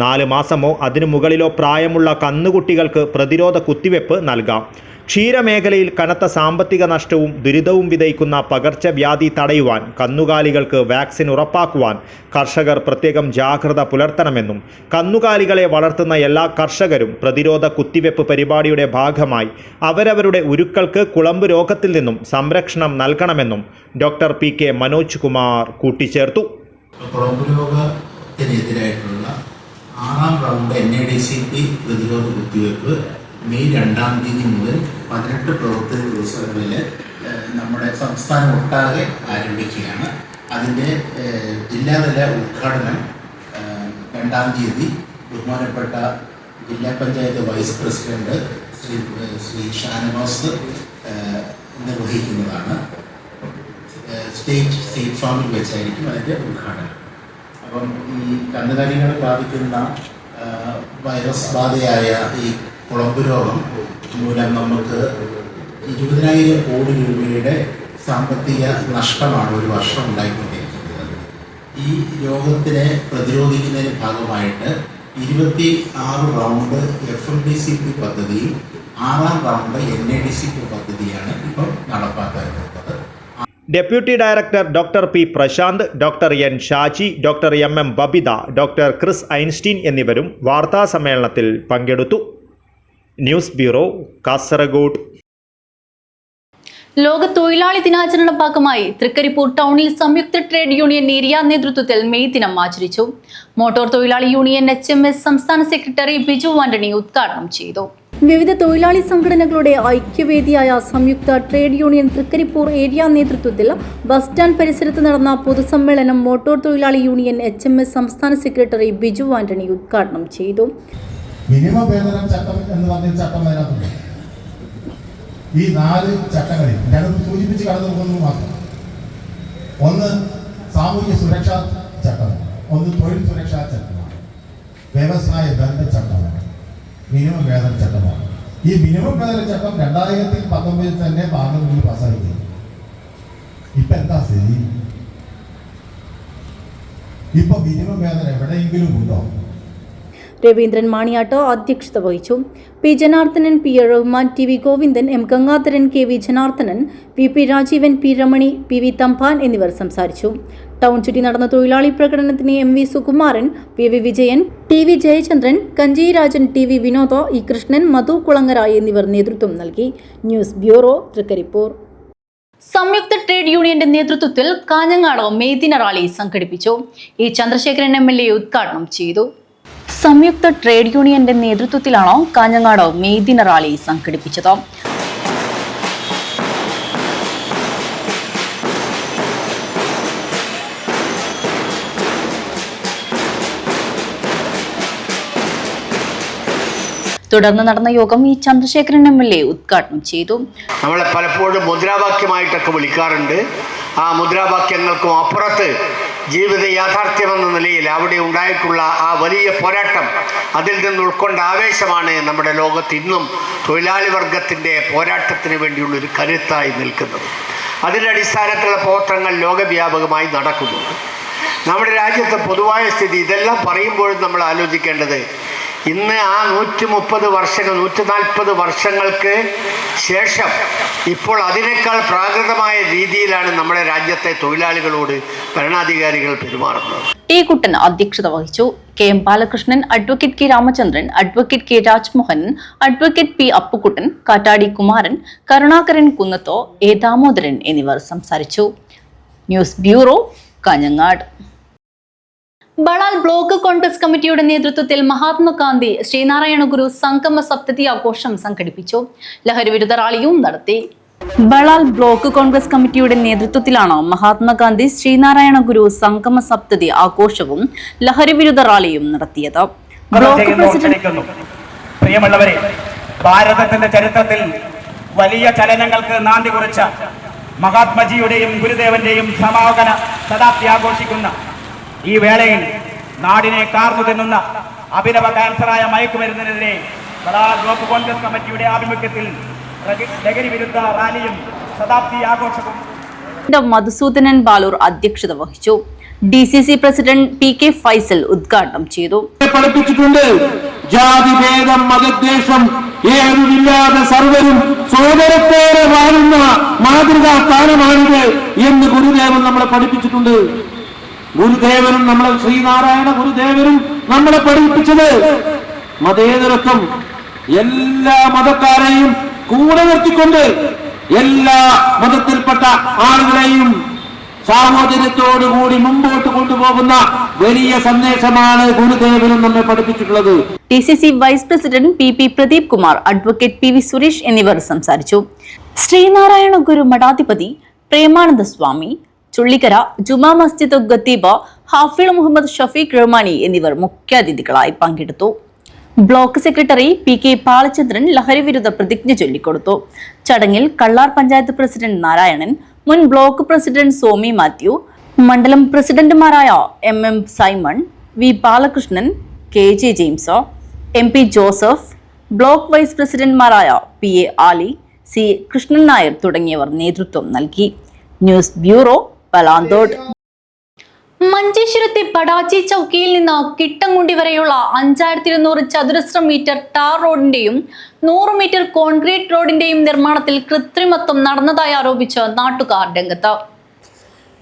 4 മാസമോ അതിനു മുകളിലോ പ്രായമുള്ള കന്നുകുട്ടികൾക്ക് പ്രതിരോധ കുത്തിവെപ്പ് നൽകാം. ക്ഷീരമേഖലയിൽ കനത്ത സാമ്പത്തിക നഷ്ടവും ദുരിതവും വിതയ്ക്കുന്ന പകർച്ചവ്യാധി തടയുവാൻ കന്നുകാലികൾക്ക് വാക്സിൻ ഉറപ്പാക്കുവാൻ കർഷകർ പ്രത്യേകം ജാഗ്രത പുലർത്തണമെന്നും കന്നുകാലികളെ വളർത്തുന്ന എല്ലാ കർഷകരും പ്രതിരോധ കുത്തിവെപ്പ് പരിപാടിയുടെ ഭാഗമായി അവരവരുടെ ഉരുക്കൾക്ക് കുളമ്പ് രോഗത്തിൽ നിന്നും സംരക്ഷണം നൽകണമെന്നും ഡോക്ടർ PK മനോജ് കുമാർ കൂട്ടിച്ചേർത്തു. കുളമ്പ് രോഗത്തിനെതിരായിട്ടുള്ള 6ാം റൗണ്ട് NADCP പ്രതിരോധ കുത്തിവയ്പ്പ് മെയ് 2-ാം തീയതി മുതൽ 18 പ്രവർത്തന ദിവസങ്ങളിൽ നമ്മുടെ സംസ്ഥാനം ഒട്ടാകെ ആരംഭിക്കുകയാണ്. അതിൻ്റെ ജില്ലാതല ഉദ്ഘാടനം 2-ാം തീയതി ബഹുമാനപ്പെട്ട ജില്ലാ പഞ്ചായത്ത് വൈസ് പ്രസിഡന്റ് ശ്രീ ഷാനവാസ് നിർവഹിക്കുന്നതാണ്. സ്റ്റേറ്റ് ഫാമിൽ വെച്ചായിരിക്കും അതിൻ്റെ ഉദ്ഘാടനം. അപ്പം ഈ കന്നുകാലികളെ ബാധിക്കുന്ന വൈറസ് ബാധയായ ഈ കുളമ്പ് രോഗം മൂലം നമുക്ക് 20,000 കോടി രൂപയുടെ സാമ്പത്തിക നഷ്ടമാണ് ഒരു വർഷം ഉണ്ടായിക്കൊണ്ടിരിക്കുന്നത്. ഈ രോഗത്തിനെ പ്രതിരോധിക്കുന്നതിന് ഭാഗമായിട്ട് 26 റൗണ്ട് FMDCP പദ്ധതിയും 6ാം റൗണ്ട് NADCP പദ്ധതിയാണ് ഇപ്പം നടപ്പാക്കുന്നത്. Deputy director doctor P Prashanth, doctor N Shaji, doctor MM Babitha, doctor Chris Einstein എന്നിവരും വാർത്താ സമ്മേളനത്തിൽ പങ്കെടുത്തു. News bureau, Kasaragod. ലോക തൊഴിലാളി ദിനാചരണ ഭാഗമായി തൃക്കരിപ്പൂർ ടൗണിൽ സംയുക്ത ട്രേഡ് യൂണിയൻ ഏരിയ നേതൃത്വത്തിൽ മെയ് ദിനം ആചരിച്ചു. മോട്ടോർ തൊഴിലാളി യൂണിയൻ HMS സംസ്ഥാന സെക്രട്ടറി ബിജു ആന്റണി ഉദ്ഘാടനം ചെയ്തു. വിവിധ തൊഴിലാളി സംഘടനകളുടെ ഐക്യവേദിയായ സംയുക്ത ട്രേഡ് യൂണിയൻ തൃക്കരിപ്പൂർ ഏരിയ നേതൃത്വത്തിൽ ബസ് സ്റ്റാൻഡ് പരിസരത്ത് നടന്ന പൊതുസമ്മേളനം മോട്ടോർ തൊഴിലാളി യൂണിയൻ HMS സംസ്ഥാന സെക്രട്ടറി ബിജു ആന്റണി ഉദ്ഘാടനം ചെയ്തു. മിനിമം വേതനം ചട്ടം എന്ന് പറഞ്ഞ ചട്ടം അതിനകത്തുണ്ട്. ഈ 4 ചട്ടങ്ങളിൽ ഞാനത് സൂചിപ്പിച്ച് കടന്നു പോകുന്നത് മാത്രം. ഒന്ന് സാമൂഹ്യ സുരക്ഷാ ചട്ടം, ഒന്ന് തൊഴിൽ സുരക്ഷാ ചട്ടമാണ്, വ്യവസായ ബന്ധ ചട്ടമാണ്, മിനിമം വേതന ചട്ടമാണ്. ഈ മിനിമം വേതന ചട്ടം 2019 തന്നെ പാർലമെന്റിൽ പാസ്സാക്കി. ഇപ്പൊ എന്താ സ്ഥിതി? ഇപ്പൊ മിനിമം വേതനം എവിടെയെങ്കിലും ഉണ്ടോ? രവീന്ദ്രൻ മാണിയാട്ടോ അധ്യക്ഷത വഹിച്ചു. P Janardhanan, P Rahman, TV Govindan, M Gangadharan, KV Janardhanan, VP Rajeevan, P Ramani, PV Thampan എന്നിവർ സംസാരിച്ചു. ടൗൺ ചുറ്റി നടന്ന തൊഴിലാളി പ്രകടനത്തിന് MV Sukumaran, PV Vijayan, TV Jayachandran, Kanji Rajan, TV വിനോദ, E കൃഷ്ണൻ, മധു കുളങ്ങര എന്നിവർ നേതൃത്വം നൽകി. News bureau, Trikaripur. സംയുക്ത ട്രേഡ് യൂണിയന്റെ നേതൃത്വത്തിൽ കാഞ്ഞങ്ങാട് മെയ് ദിന റാലി സംഘടിപ്പിച്ചു. E ചന്ദ്രശേഖരൻ MLA ഉദ്ഘാടനം ചെയ്തു. സംയുക്ത ട്രേഡ് യൂണിയന്റെ നേതൃത്വത്തിലാണ് കാഞ്ഞങ്ങാട് മെയ് ദിന റാലി സംഘടിപ്പിച്ചത്. തുടർന്ന് നടന്ന യോഗം E ചന്ദ്രശേഖരൻ MLA ഉദ്ഘാടനം ചെയ്തു. നമ്മളെ പലപ്പോഴും മുദ്രാവാക്യമായിട്ടൊക്കെ വിളിക്കാറുണ്ട്. ആ മുദ്രാവാക്യങ്ങൾക്കും അപ്പുറത്ത് ജീവിത യാഥാർത്ഥ്യമെന്ന നിലയിൽ അവിടെ ഉണ്ടായിട്ടുള്ള ആ വലിയ പോരാട്ടം, അതിൽ നിന്ന് ഉൾക്കൊണ്ട ആവേശമാണ് നമ്മുടെ ലോകത്ത് ഇന്നും തൊഴിലാളി വർഗത്തിൻ്റെ പോരാട്ടത്തിന് വേണ്ടിയുള്ളൊരു കരുത്തായി നിൽക്കുന്നത്. അതിൻ്റെ അടിസ്ഥാനത്തിലുള്ള പ്രവർത്തനങ്ങൾ ലോകവ്യാപകമായി നടക്കുന്നുണ്ട്. നമ്മുടെ രാജ്യത്തെ പൊതുവായ സ്ഥിതി ഇതെല്ലാം പറയുമ്പോഴും നമ്മൾ ആലോചിക്കേണ്ടത്, ഇന്ന് ആ 130 വർഷങ്ങൾ 140 വർഷങ്ങൾക്ക് ശേഷം ഇപ്പോൾ അതിനേക്കാൾ പ്രാകൃതമായ രീതിയിലാണ് നമ്മുടെ രാജ്യത്തെ തൊഴിലാളികളോട് ഭരണാധികാരികൾ പെരുമാറുന്നത്. ടി കുട്ടൻ അധ്യക്ഷത വഹിച്ചു. K M Balakrishnan, advocate K Ramachandran, advocate K Rajmohan, advocate P Appukuttan, Kattadi Kumaran, Karunakaran കുന്നത്തോ, എ ദാമോദരൻ എന്നിവർ സംസാരിച്ചു. News bureau, Kanhangad. Balal block Congress കമ്മിറ്റിയുടെ നേതൃത്വത്തിൽ മഹാത്മാഗാന്ധി ശ്രീനാരായണ ഗുരു സംഗമ സപ്തതി ആഘോഷം സംഘടിപ്പിച്ചു. ലഹരിവിരുദ്ധ റാലിയും നടത്തി. ബളാൽ ബ്ലോക്ക് കോൺഗ്രസ് കമ്മിറ്റിയുടെ നേതൃത്വത്തിലാണ് മഹാത്മാഗാന്ധി ശ്രീനാരായണ ഗുരു സംഗമ സപ്തതി ആഘോഷവും ലഹരിവിരുദ്ധ റാലിയും നടത്തിയത്. ബ്ലോക്ക് പ്രസിഡന്റ് പ്രിയമുള്ളവരെ, ഭാരതത്തിന്റെ ചരിത്രത്തിൽ വലിയ ചലനങ്ങൾക്ക് നാന്ദി കുറിച്ച മഹാത്മജിയുടെയും ഗുരുദേവന്റെയും സമാഗമന ശതാബ്ദി ആഘോഷിക്കുന്ന ഈ വേളയിൽ നാടിനെ കാർന്നു തിന്നുന്ന അഭിനവ ക്യാൻസറായ മയക്കുമരുന്നിനെതിരെ ബളാൽ ബ്ലോക്ക് കോൺഗ്രസ് കമ്മിറ്റിയുടെ ആഭിമുഖ്യത്തിൽ ലഹരി വിരുദ്ധ റാലിയും ശതാബ്ദി ആഘോഷവും മധുസൂദനൻ ബാലൂർ അധ്യക്ഷത വഹിച്ചു. DCC പ്രസിഡന്റ് PK ഫൈസൽ ഉദ്ഘാടനം ചെയ്തു. പഠിപ്പിച്ചിട്ടുണ്ട്. ജാതിഭേദം, മതദ്വേഷം ഏതുമില്ലാതെ സർവരും സോദരത്തോടെ വാഴുന്ന മാതൃകാ സ്ഥാനമാണിത് എന്ന് ഗുരുദേവൻ നമ്മളെ പഠിപ്പിച്ചിട്ടുണ്ട്. ഗുരുദേവനും നമ്മളെ ശ്രീനാരായണ ഗുരുദേവനും നമ്മളെ പഠിപ്പിച്ചത് മതേതരത്വം, എല്ലാ മതക്കാരെയും കൂടെ നിർത്തിക്കൊണ്ട് എല്ലാ മതത്തിൽപ്പെട്ട ആളുകളെയും സാഹോദര്യത്തോടുകൂടി മുമ്പോട്ട് കൊണ്ടുപോകുന്ന വലിയ സന്ദേശമാണ് ഗുരുദേവനും നമ്മെ പഠിപ്പിച്ചിട്ടുള്ളത്. DCC vice president PP Pradeep Kumar, advocate PV Suresh എന്നിവർ സംസാരിച്ചു. ശ്രീനാരായണ ഗുരു മഠാധിപതി പ്രേമാനന്ദ സ്വാമി, ചുള്ളിക്കര ജുമാ മസ്ജിദ് ഖത്തീബ ഹാഫിൾ മുഹമ്മദ് ഷഫീഖ് റഹ്മാനി എന്നിവർ മുഖ്യാതിഥികളായി പങ്കെടുത്തു. ബ്ലോക്ക് സെക്രട്ടറി PK ബാലചന്ദ്രൻ ലഹരിവിരുദ്ധ പ്രതിജ്ഞ ചൊല്ലിക്കൊടുത്തു. ചടങ്ങിൽ കള്ളാർ പഞ്ചായത്ത് പ്രസിഡന്റ് നാരായണൻ, മുൻ ബ്ലോക്ക് പ്രസിഡന്റ് സോമി മാത്യു, മണ്ഡലം പ്രസിഡന്റുമാരായ MM Simon, V Balakrishnan, KJ James, MP Joseph, block vice പ്രസിഡന്റുമാരായ PA ആലി, C കൃഷ്ണൻ നായർ തുടങ്ങിയവർ നേതൃത്വം നൽകി. News bureau, പലാന്തോട്. മഞ്ചേശ്വരത്തെ പടാച്ചി ചൌക്കിയിൽ നിന്ന് കിട്ടംകുണ്ടി വരെയുള്ള 5200 ചതുരശ്ര മീറ്റർ ടാർ റോഡിന്റെയും 100 മീറ്റർ കോൺക്രീറ്റ് റോഡിന്റെയും നിർമ്മാണത്തിൽ കൃത്രിമത്വം നടന്നതായി ആരോപിച്ച് നാട്ടുകാർ രംഗത്ത്.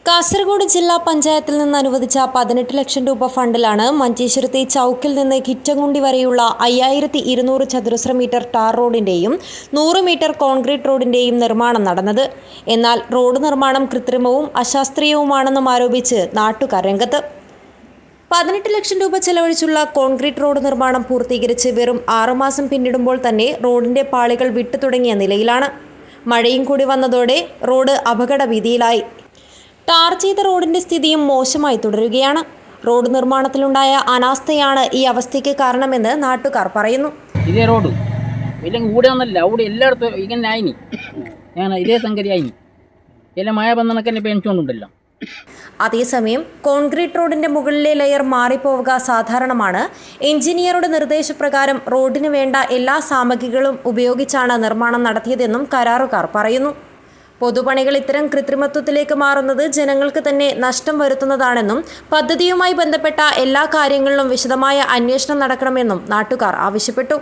കാസർഗോഡ് ജില്ലാ പഞ്ചായത്തിൽ നിന്ന് അനുവദിച്ച 18 ലക്ഷം രൂപ ഫണ്ടിലാണ് മഞ്ചേശ്വരത്തെ ചൌക്കിൽ നിന്ന് കിറ്റംകുണ്ടി വരെയുള്ള 5200 ചതുരശ്ര മീറ്റർ ടാർ റോഡിന്റെയും 100 മീറ്റർ കോൺക്രീറ്റ് റോഡിന്റെയും നിർമ്മാണം നടന്നത്. എന്നാൽ റോഡ് നിർമ്മാണം കൃത്രിമവും അശാസ്ത്രീയവുമാണെന്നും ആരോപിച്ച് നാട്ടുകാർ രംഗത്ത്. 18 ലക്ഷം രൂപ ചെലവഴിച്ചുള്ള കോൺക്രീറ്റ് റോഡ് നിർമ്മാണം പൂർത്തീകരിച്ച് വെറും 6 മാസം പിന്നിടുമ്പോൾ തന്നെ റോഡിന്റെ പാളികൾ വിട്ടുതുടങ്ങിയ നിലയിലാണ്. മഴയും കൂടി വന്നതോടെ റോഡ് അപകട ഭീതിയിലായി. ടാർ ചെയ്ത റോഡിന്റെ സ്ഥിതിയും മോശമായി തുടരുകയാണ്. റോഡ് നിർമ്മാണത്തിലുണ്ടായ അനാസ്ഥയാണ് ഈ അവസ്ഥയ്ക്ക് കാരണമെന്ന് നാട്ടുകാർ പറയുന്നു. ഇതേ റോഡ് ഇല്ലെങ്കിൽ ഇവിടെ ഒന്നല്ല, അവിടെ എല്ലായിടത്തും ഇങ്ങനെ ആയിനി, ഞാൻ ഇതേ സംഗതി ആയിനി, എല്ലാം മഴ വന്നണക്ക് തന്നെ പേടിച്ചുകൊണ്ടുണ്ടല്ലോ. അതേസമയം കോൺക്രീറ്റ് റോഡിന്റെ മുകളിലെ ലെയർ മാറിപ്പോവുക സാധാരണമാണ്. എഞ്ചിനീയറുടെ നിർദ്ദേശപ്രകാരം റോഡിന് വേണ്ട എല്ലാ സാമഗ്രികളും ഉപയോഗിച്ചാണ് നിർമ്മാണം നടത്തിയതെന്നും കരാറുകാർ പറയുന്നു. പൊതുപണികൾ ഇത്തരം കൃത്രിമത്വത്തിലേക്ക് മാറുന്നത് ജനങ്ങൾക്ക് തന്നെ നഷ്ടം വരുത്തുന്നതാണെന്നും പദ്ധതിയുമായി ബന്ധപ്പെട്ട എല്ലാ കാര്യങ്ങളിലും വിശദമായ അന്വേഷണം നടക്കണമെന്നും നാട്ടുകാർ ആവശ്യപ്പെട്ടു.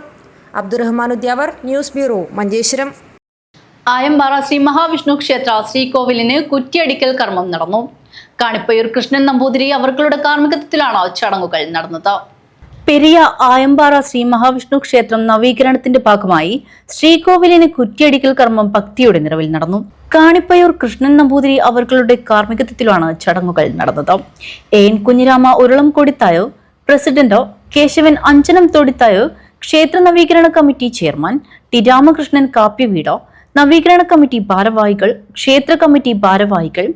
Abdurahman Udyavar, news bureau, Manjeshwaram. ആയമ്പാറ ശ്രീ മഹാവിഷ്ണു ക്ഷേത്ര ശ്രീകോവിലിന് കുറ്റിയടിക്കൽ കർമ്മം നടന്നു. കാണിപ്പയ്യൂർ കൃഷ്ണൻ നമ്പൂതിരി അവർകളുടെ കാർമ്മികത്വത്തിലാണ് ചടങ്ങുകൾ നടന്നത്. പെരിയ ആയമ്പാറ ശ്രീ മഹാവിഷ്ണു ക്ഷേത്രം നവീകരണത്തിന്റെ ഭാഗമായി ശ്രീകോവിലിന് കുറ്റിയടിക്കൽ കർമ്മം ഭക്തിയുടെ നിറവിൽ നടന്നു. കാണിപ്പയ്യൂർ കൃഷ്ണൻ നമ്പൂതിരി അവർകളുടെ കാർമ്മികത്വത്തിലാണ് ചടങ്ങുകൾ നടന്നത്. AN കുഞ്ഞിരാമ ഉരുളം കൊടിത്തായോ, പ്രസിഡന്റ് കേശവൻ അഞ്ചനം തോടിത്തായോ, ക്ഷേത്ര നവീകരണ കമ്മിറ്റി ചെയർമാൻ T രാമകൃഷ്ണൻ കാപ്യവീട്, നവീകരണ കമ്മിറ്റി ഭാരവാഹികൾ, ക്ഷേത്ര കമ്മിറ്റി ഭാരവാഹികൾ,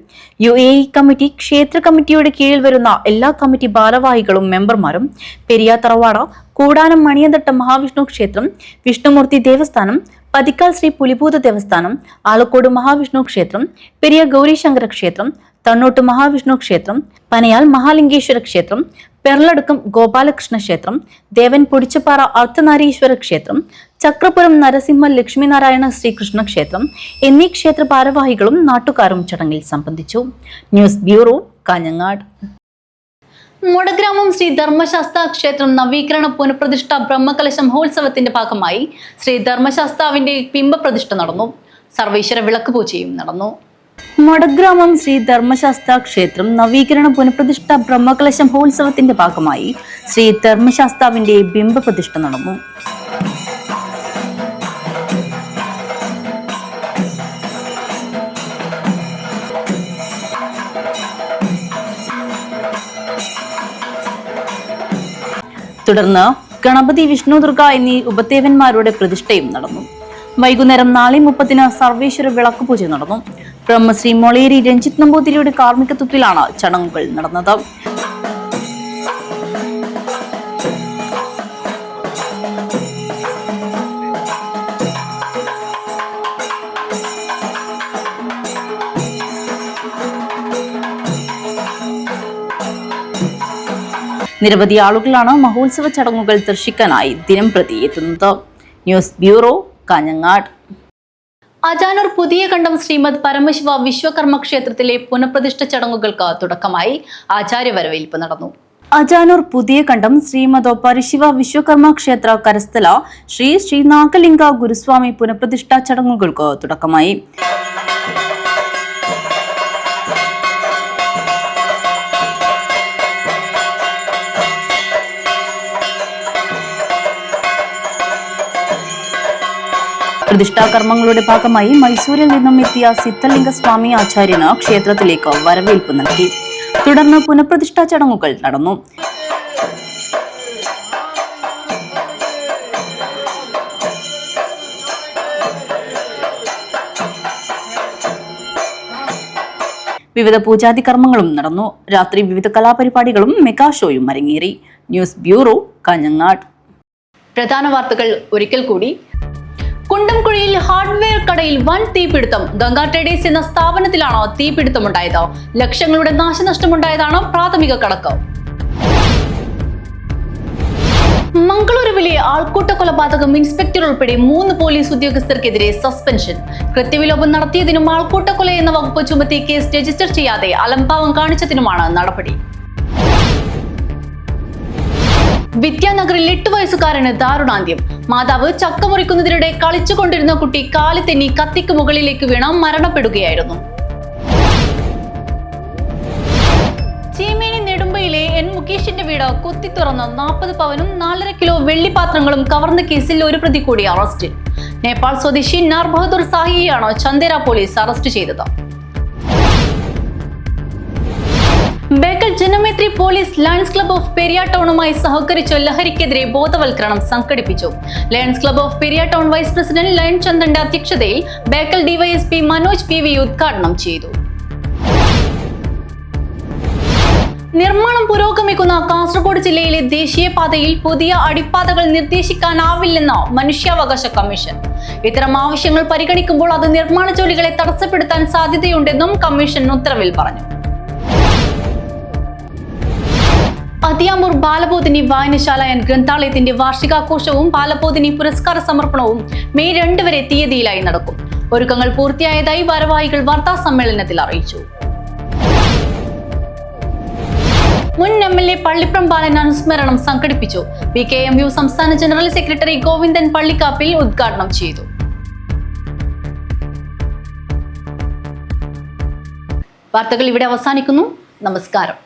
UAE കമ്മിറ്റി, ക്ഷേത്ര കമ്മിറ്റിയുടെ കീഴിൽ വരുന്ന എല്ലാ കമ്മിറ്റി ഭാരവാഹികളും മെമ്പർമാരും, പെരിയ തറവാട, കൂടാനം മണിയന്തട്ട മഹാവിഷ്ണു ക്ഷേത്രം, വിഷ്ണുമൂർത്തി ദേവസ്ഥാനം, പതിക്കാൽ ശ്രീ പുലിഭൂത ദേവസ്ഥാനം, ആലക്കോട് മഹാവിഷ്ണു ക്ഷേത്രം, പെരിയ ഗൗരീശങ്കര ക്ഷേത്രം, തണ്ണോട്ട് മഹാവിഷ്ണു ക്ഷേത്രം, പനയാൽ മഹാലിംഗേശ്വര ക്ഷേത്രം, പെർളടുക്കം ഗോപാലകൃഷ്ണ ക്ഷേത്രം, ദേവൻ പൊടിച്ചപ്പാറ അർദ്ധനാരീശ്വര ക്ഷേത്രം, ചക്രപുരം നരസിംഹ ലക്ഷ്മിനാരായണ ശ്രീകൃഷ്ണ ക്ഷേത്രം എന്നീ ക്ഷേത്ര ഭാരവാഹികളും നാട്ടുകാരും ചടങ്ങിൽ സംബന്ധിച്ചു. News bureau, Kanhangad. മുടഗ്രാമം ശ്രീ ധർമ്മശാസ്ത്ര ക്ഷേത്രം നവീകരണ പുനഃപ്രതിഷ്ഠ ബ്രഹ്മകലശ മഹോത്സവത്തിന്റെ ഭാഗമായി ശ്രീ ധർമ്മശാസ്താവിന്റെ ബിംബപ്രതിഷ്ഠ നടന്നു. സർവേശ്വര വിളക്ക് പൂജയും നടന്നു. മുടഗ്രാമം ശ്രീ ധർമ്മശാസ്ത്ര ക്ഷേത്രം നവീകരണ പുനഃപ്രതിഷ്ഠ ബ്രഹ്മകലശ മഹോത്സവത്തിന്റെ ഭാഗമായി ശ്രീ ധർമ്മശാസ്താവിന്റെ ബിംബപ്രതിഷ്ഠ നടന്നു. തുടർന്ന് ഗണപതി, വിഷ്ണുദുർഗ എന്നീ ഉപദേവന്മാരുടെ പ്രതിഷ്ഠയും നടന്നു. വൈകുന്നേരം 4:30 സർവേശ്വര വിളക്കുപൂജ നടന്നു. ബ്രഹ്മശ്രീ മൊളേരി രഞ്ജിത്ത് നമ്പൂതിരിയുടെ കാർമ്മികത്വത്തിലാണ് ചടങ്ങുകൾ നടന്നത്. നിരവധി ആളുകളാണ് മഹോത്സവ ചടങ്ങുകൾ ദർശിക്കാനായി ദിനംപ്രതി എത്തുന്നത്. News bureau, Kanhangad. അജാനൂർ പുതിയ കണ്ടം ശ്രീമദ് പരമശിവ വിശ്വകർമ്മ ക്ഷേത്രത്തിലെ പുനഃപ്രതിഷ്ഠ ചടങ്ങുകൾക്ക് തുടക്കമായി. ആചാര്യ വരവേൽപ്പ് നടന്നു. അജാനൂർ പുതിയ കണ്ടം ശ്രീമദ് പരശിവ വിശ്വകർമ്മ ക്ഷേത്ര കരസ്ഥല ശ്രീ ശ്രീനാഗലിംഗ ഗുരുസ്വാമി പുനഃപ്രതിഷ്ഠാ ചടങ്ങുകൾക്ക് തുടക്കമായി. പ്രതിഷ്ഠാകർമ്മങ്ങളുടെ ഭാഗമായി മൈസൂരിൽ നിന്നും എത്തിയ സിദ്ധലിംഗ സ്വാമി ആചാര്യന് ക്ഷേത്രത്തിലേക്ക് വരവേൽപ്പ് നൽകി. തുടർന്ന് പുനഃപ്രതിഷ്ഠാ ചടങ്ങുകൾ നടന്നു. വിവിധ പൂജാതി കർമ്മങ്ങളും നടന്നു. രാത്രി വിവിധ കലാപരിപാടികളും മെഗാ ഷോയും അരങ്ങേറി. News bureau, Kanhangad. പ്രധാന വാർത്തകൾ ഒരിക്കൽ കൂടി. കുണ്ടംകുഴിയിൽ ഹാർഡ്വെയർ കടയിൽ വൻ തീപിടുത്തം. ഗംഗാ ട്രേഡേഴ്സ് എന്ന സ്ഥാപനത്തിലാണ് തീപിടുത്തമുണ്ടായത്. ലക്ഷങ്ങളുടെ നാശനഷ്ടമുണ്ടായതാണ് പ്രാഥമിക കണക്ക്. മംഗളൂരുവിലെ ആൾക്കൂട്ട കൊലപാതകം ഇൻസ്പെക്ടർ ഉൾപ്പെടെ 3 പോലീസ് ഉദ്യോഗസ്ഥർക്കെതിരെ സസ്പെൻഷൻ. കൃത്യവിലോപം നടത്തിയതിനും ആൾക്കൂട്ടക്കൊല എന്ന വകുപ്പ് ചുമത്തി കേസ് രജിസ്റ്റർ ചെയ്യാതെ അലംഭാവം കാണിച്ചതിനുമാണ് നടപടി. വിദ്യാനഗറിൽ 8 വയസ്സുകാരന് ദാരുണാന്ത്യം. മാതാവ് ചക്ക മുറിക്കുന്നതിനിടെ കളിച്ചുകൊണ്ടിരുന്ന കുട്ടി കാലി തെന്നി കത്തിക്ക് മുകളിലേക്ക് വീണ മരണപ്പെടുകയായിരുന്നു. ചീമേനി നെടുമ്പയിലെ എൻ മുകേഷിന്റെ വീട് കുത്തി തുറന്ന് 40 പവനും 4.5 കിലോ വെള്ളിപ്പാത്രങ്ങളും കവർന്ന കേസിൽ ഒരു പ്രതി കൂടി അറസ്റ്റിൽ. നേപ്പാൾ സ്വദേശി നാർ ബഹദൂർ സാഹിയെയാണ് ചന്ദേര പോലീസ് അറസ്റ്റ് ചെയ്തത്. Bekal Janamaithri police lions club of Periya ടൗണുമായി സഹകരിച്ച് ലഹരിക്കെതിരെ ബോധവൽക്കരണം സംഘടിപ്പിച്ചു. Lions club of Periya town vice president lion ചന്ദ്രന്റെ അധ്യക്ഷതയിൽ ബേക്കൽ ഡിവൈഎസ്പി മനോജ് PV ഉദ്ഘാടനം ചെയ്തു. നിർമ്മാണം പുരോഗമിക്കുന്ന കാസർഗോഡ് ജില്ലയിലെ ദേശീയപാതയിൽ പുതിയ അടിപ്പാതകൾ നിർദ്ദേശിക്കാനാവില്ലെന്ന് മനുഷ്യാവകാശ കമ്മീഷൻ. ഇത്തരം ആവശ്യങ്ങൾ പരിഗണിക്കുമ്പോൾ അത് നിർമ്മാണ ജോലികളെ തടസ്സപ്പെടുത്താൻ സാധ്യതയുണ്ടെന്നും കമ്മീഷൻ ഉത്തരവിൽ പറഞ്ഞു. അതിയാമ്പൂർ ബാലബോധിനി വായനശാല ആൻഡ് ഗ്രന്ഥാലയത്തിന്റെ വാർഷികാഘോഷവും ബാലബോധിനി പുരസ്കാര സമർപ്പണവും മെയ് 2 വരെ തീയതിയിലായി നടക്കും. ഒരുക്കങ്ങൾ പൂർത്തിയായതായി ഭാരവാഹികൾ വാർത്താ സമ്മേളനത്തിൽ അറിയിച്ചു. മുൻ MLA പള്ളിപ്രം ബാലൻ അനുസ്മരണം സംഘടിപ്പിച്ചു. PKMU സംസ്ഥാന ജനറൽ സെക്രട്ടറി ഗോവിന്ദൻ പള്ളിക്കാപ്പിൽ ഉദ്ഘാടനം ചെയ്തു. വാർത്തകൾ ഇവിടെ അവസാനിക്കുന്നു. നമസ്കാരം.